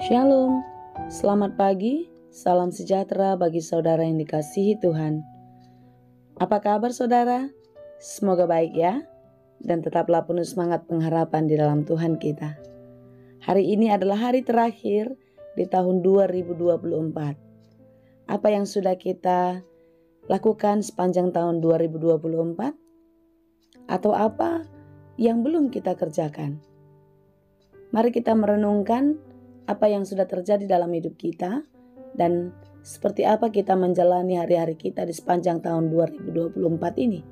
Shalom, selamat pagi, salam sejahtera bagi saudara yang dikasihi Tuhan. Apa kabar saudara? Semoga baik ya, dan tetaplah penuh semangat pengharapan di dalam Tuhan kita. Hari ini adalah hari terakhir di tahun 2024. Apa yang sudah kita lakukan sepanjang tahun 2024? Atau apa yang belum kita kerjakan? Mari kita merenungkan apa yang sudah terjadi dalam hidup kita dan seperti apa kita menjalani hari-hari kita di sepanjang tahun 2024 ini.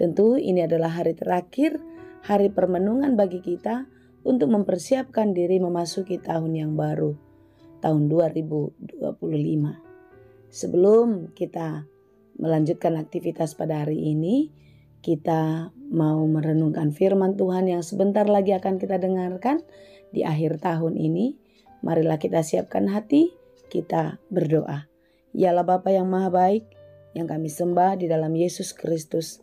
Tentu ini adalah hari terakhir, hari permenungan bagi kita untuk mempersiapkan diri memasuki tahun yang baru, tahun 2025. Sebelum kita melanjutkan aktivitas pada hari ini, kita mau merenungkan firman Tuhan yang sebentar lagi akan kita dengarkan di akhir tahun ini. Marilah kita siapkan hati, kita berdoa. Ya Allah Bapa yang Maha Baik, yang kami sembah di dalam Yesus Kristus.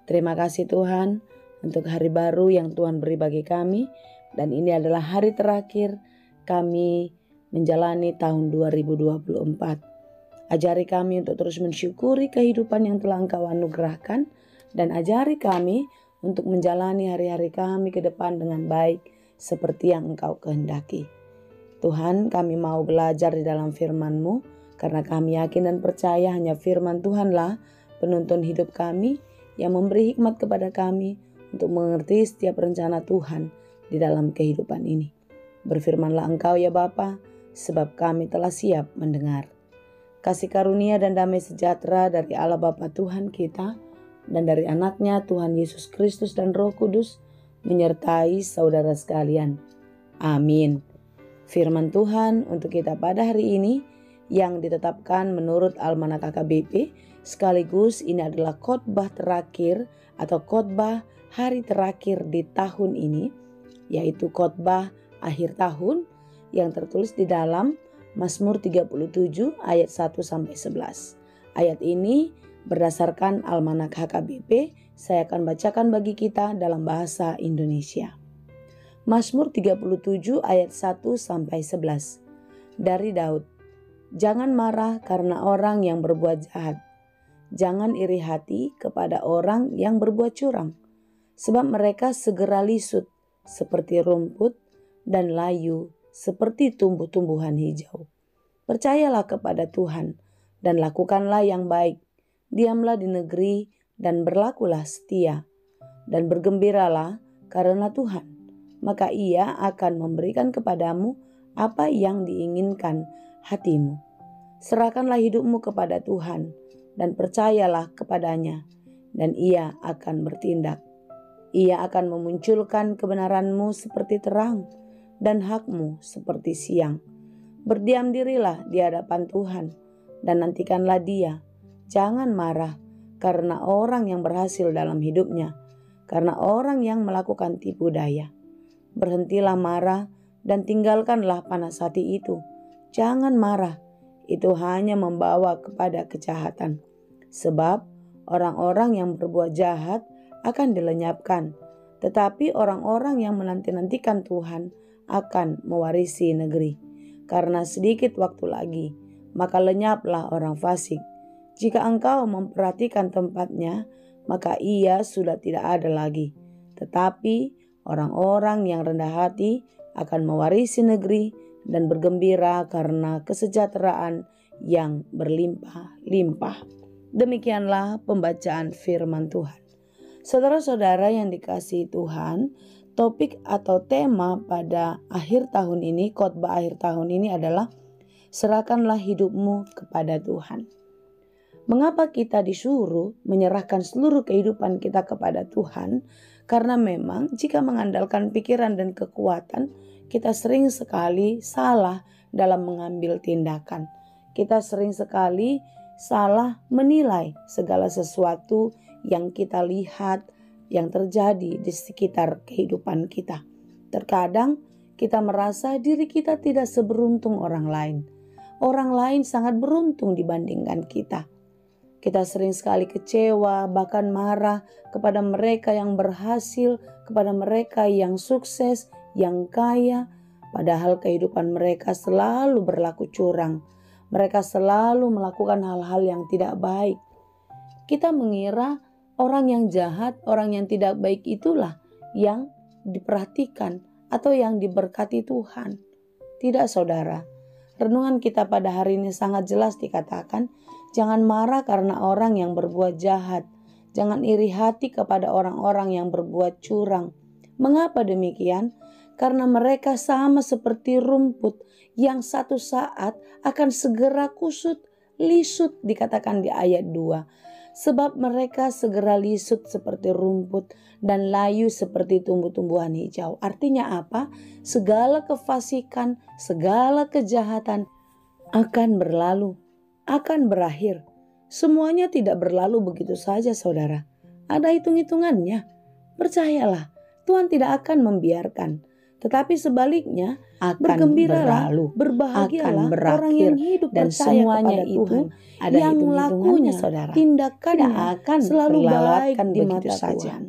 Terima kasih Tuhan untuk hari baru yang Tuhan beri bagi kami. Dan ini adalah hari terakhir kami menjalani tahun 2024. Ajari kami untuk terus mensyukuri kehidupan yang telah Engkau anugerahkan. Dan ajari kami untuk menjalani hari-hari kami ke depan dengan baik seperti yang Engkau kehendaki. Tuhan, kami mau belajar di dalam firman-Mu karena kami yakin dan percaya hanya firman Tuhanlah penuntun hidup kami yang memberi hikmat kepada kami untuk mengerti setiap rencana Tuhan di dalam kehidupan ini. Berfirmanlah Engkau ya Bapa, sebab kami telah siap mendengar. Kasih karunia dan damai sejahtera dari Allah Bapa Tuhan kita dan dari anaknya Tuhan Yesus Kristus dan Roh Kudus menyertai saudara sekalian. Amin. Firman Tuhan untuk kita pada hari ini yang ditetapkan menurut Almanak KKBP, sekaligus ini adalah khotbah terakhir atau khotbah hari terakhir di tahun ini, yaitu khotbah akhir tahun yang tertulis di dalam Mazmur 37 ayat 1-11. Ayat ini berdasarkan Almanak HKBP, saya akan bacakan bagi kita dalam bahasa Indonesia. Mazmur 37 ayat 1-11 dari Daud. Jangan marah karena orang yang berbuat jahat. Jangan iri hati kepada orang yang berbuat curang. Sebab mereka segera lisut seperti rumput dan layu seperti tumbuh-tumbuhan hijau. Percayalah kepada Tuhan dan lakukanlah yang baik. Diamlah di negeri dan berlakulah setia. Dan bergembiralah karena Tuhan. Maka Ia akan memberikan kepadamu apa yang diinginkan hatimu. Serahkanlah hidupmu kepada Tuhan dan percayalah kepadanya, dan Ia akan bertindak. Ia akan memunculkan kebenaranmu seperti terang dan hakmu seperti siang. Berdiam dirilah di hadapan Tuhan dan nantikanlah Dia. Jangan marah karena orang yang berhasil dalam hidupnya, karena orang yang melakukan tipu daya. Berhentilah marah dan tinggalkanlah panas hati itu. Jangan marah, itu hanya membawa kepada kejahatan. Sebab orang-orang yang berbuat jahat akan dilenyapkan, tetapi orang-orang yang menanti-nantikan Tuhan akan mewarisi negeri. Karena sedikit waktu lagi, maka lenyaplah orang fasik. Jika engkau memperhatikan tempatnya, maka ia sudah tidak ada lagi. Tetapi orang-orang yang rendah hati akan mewarisi negeri dan bergembira karena kesejahteraan yang berlimpah-limpah. Demikianlah pembacaan firman Tuhan. Saudara-saudara yang dikasihi Tuhan, topik atau tema pada akhir tahun ini, khotbah akhir tahun ini adalah serahkanlah hidupmu kepada Tuhan. Mengapa kita disuruh menyerahkan seluruh kehidupan kita kepada Tuhan? Karena memang jika mengandalkan pikiran dan kekuatan, kita sering sekali salah dalam mengambil tindakan. Kita sering sekali salah menilai segala sesuatu yang kita lihat, yang terjadi di sekitar kehidupan kita. Terkadang kita merasa diri kita tidak seberuntung orang lain. Orang lain sangat beruntung dibandingkan kita. Kita sering sekali kecewa, bahkan marah kepada mereka yang berhasil, kepada mereka yang sukses, yang kaya, padahal kehidupan mereka selalu berlaku curang. Mereka selalu melakukan hal-hal yang tidak baik. Kita mengira orang yang jahat, orang yang tidak baik itulah yang diperhatikan atau yang diberkati Tuhan. Tidak, saudara. Renungan kita pada hari ini sangat jelas dikatakan, jangan marah karena orang yang berbuat jahat. Jangan iri hati kepada orang-orang yang berbuat curang. Mengapa demikian? Karena mereka sama seperti rumput yang satu saat akan segera kusut, lisut dikatakan di ayat 2. Sebab mereka segera lisut seperti rumput dan layu seperti tumbuh-tumbuhan hijau. Artinya apa? Segala kefasikan, segala kejahatan akan berlalu, akan berakhir. Semuanya tidak berlalu begitu saja, saudara. Ada hitung-hitungannya. Percayalah, Tuhan tidak akan membiarkan. Tetapi sebaliknya, akan bergembiralah, berbahagialah orang yang hidup dan percaya kepada Tuhan, ada yang lakunya, saudara, tindakannya akan selalu baik di mata Tuhan.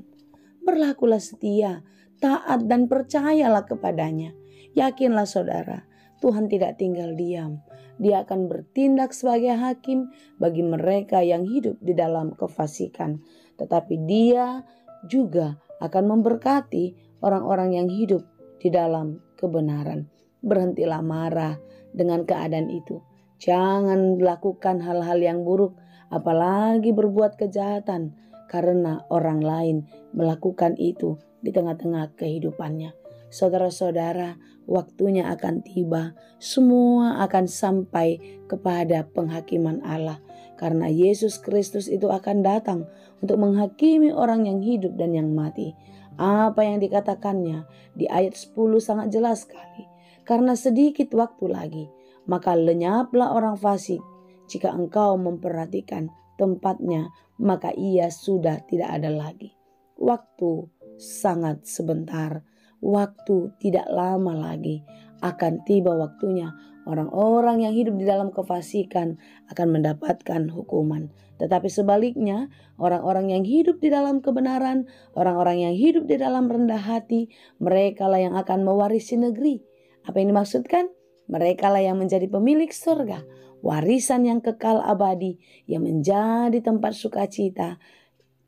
Berlakulah setia, taat dan percayalah kepadanya. Yakinlah saudara, Tuhan tidak tinggal diam. Dia akan bertindak sebagai hakim bagi mereka yang hidup di dalam kefasikan. Tetapi Dia juga akan memberkati orang-orang yang hidup di dalam kebenaran. Berhentilah marah dengan keadaan itu. Jangan melakukan hal-hal yang buruk, apalagi berbuat kejahatan, karena orang lain melakukan itu di tengah-tengah kehidupannya. Saudara-saudara, waktunya akan tiba, semua akan sampai kepada penghakiman Allah. Karena Yesus Kristus itu akan datang untuk menghakimi orang yang hidup dan yang mati. Apa yang dikatakannya di ayat 10 sangat jelas sekali. Karena sedikit waktu lagi, maka lenyaplah orang fasik. Jika engkau memperhatikan tempatnya, maka ia sudah tidak ada lagi. Waktu sangat sebentar. Waktu tidak lama lagi. Akan tiba waktunya orang-orang yang hidup di dalam kefasikan akan mendapatkan hukuman. Tetapi sebaliknya, orang-orang yang hidup di dalam kebenaran, orang-orang yang hidup di dalam rendah hati, mereka lah yang akan mewarisi negeri. Apa yang dimaksudkan? Mereka lah yang menjadi pemilik surga, warisan yang kekal abadi, yang menjadi tempat sukacita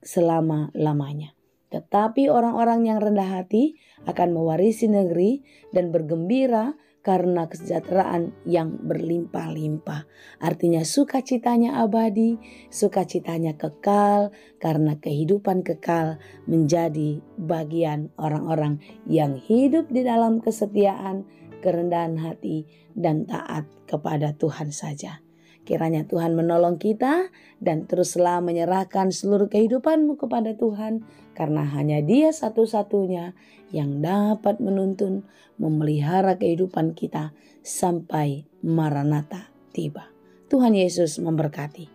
selama-lamanya. Tetapi orang-orang yang rendah hati akan mewarisi negeri dan bergembira karena kesejahteraan yang berlimpah-limpah. Artinya sukacitanya abadi, sukacitanya kekal karena kehidupan kekal menjadi bagian orang-orang yang hidup di dalam kesetiaan, kerendahan hati, dan taat kepada Tuhan saja. Kiranya Tuhan menolong kita dan teruslah menyerahkan seluruh kehidupanmu kepada Tuhan, karena hanya Dia satu-satunya yang dapat menuntun, memelihara kehidupan kita sampai Maranatha tiba. Tuhan Yesus memberkati.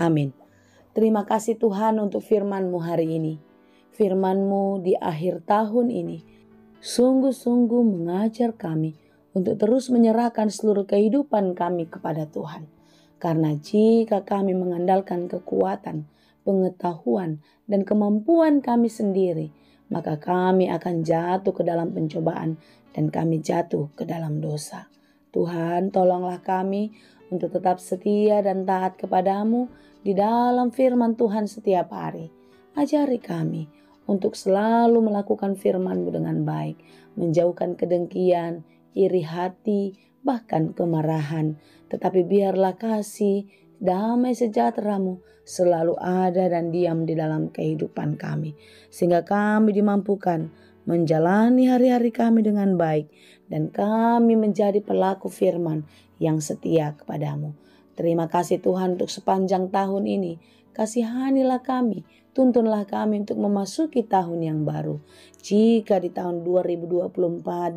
Amin. Terima kasih Tuhan untuk firman-Mu hari ini. Firman-Mu di akhir tahun ini sungguh-sungguh mengajar kami untuk terus menyerahkan seluruh kehidupan kami kepada Tuhan. Karena jika kami mengandalkan kekuatan, pengetahuan, dan kemampuan kami sendiri, maka kami akan jatuh ke dalam pencobaan dan kami jatuh ke dalam dosa. Tuhan, tolonglah kami untuk tetap setia dan taat kepadamu di dalam firman Tuhan setiap hari. Ajari kami untuk selalu melakukan firman-Mu dengan baik, menjauhkan kedengkian, iri hati, bahkan kemarahan. Tetapi biarlah kasih, damai sejahtera-Mu selalu ada dan diam di dalam kehidupan kami, sehingga kami dimampukan menjalani hari-hari kami dengan baik dan kami menjadi pelaku firman yang setia kepadamu. Terima kasih Tuhan untuk sepanjang tahun ini. Kasihanilah kami, tuntunlah kami untuk memasuki tahun yang baru. Jika di tahun 2024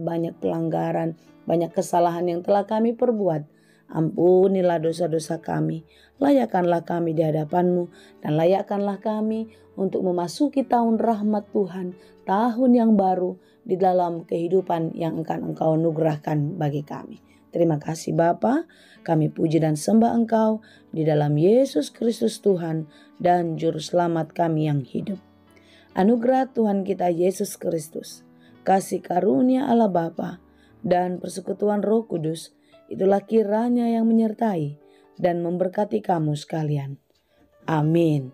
banyak pelanggaran, banyak kesalahan yang telah kami perbuat, ampunilah dosa-dosa kami. Layakkanlah kami di hadapan-Mu dan layakkanlah kami untuk memasuki tahun rahmat Tuhan, tahun yang baru di dalam kehidupan yang akan Engkau anugerahkan bagi kami. Terima kasih Bapa, kami puji dan sembah Engkau di dalam Yesus Kristus Tuhan dan Juru Selamat kami yang hidup. Anugerah Tuhan kita Yesus Kristus, kasih karunia Allah Bapa, dan persekutuan Roh Kudus, itulah kiranya yang menyertai dan memberkati kamu sekalian. Amin.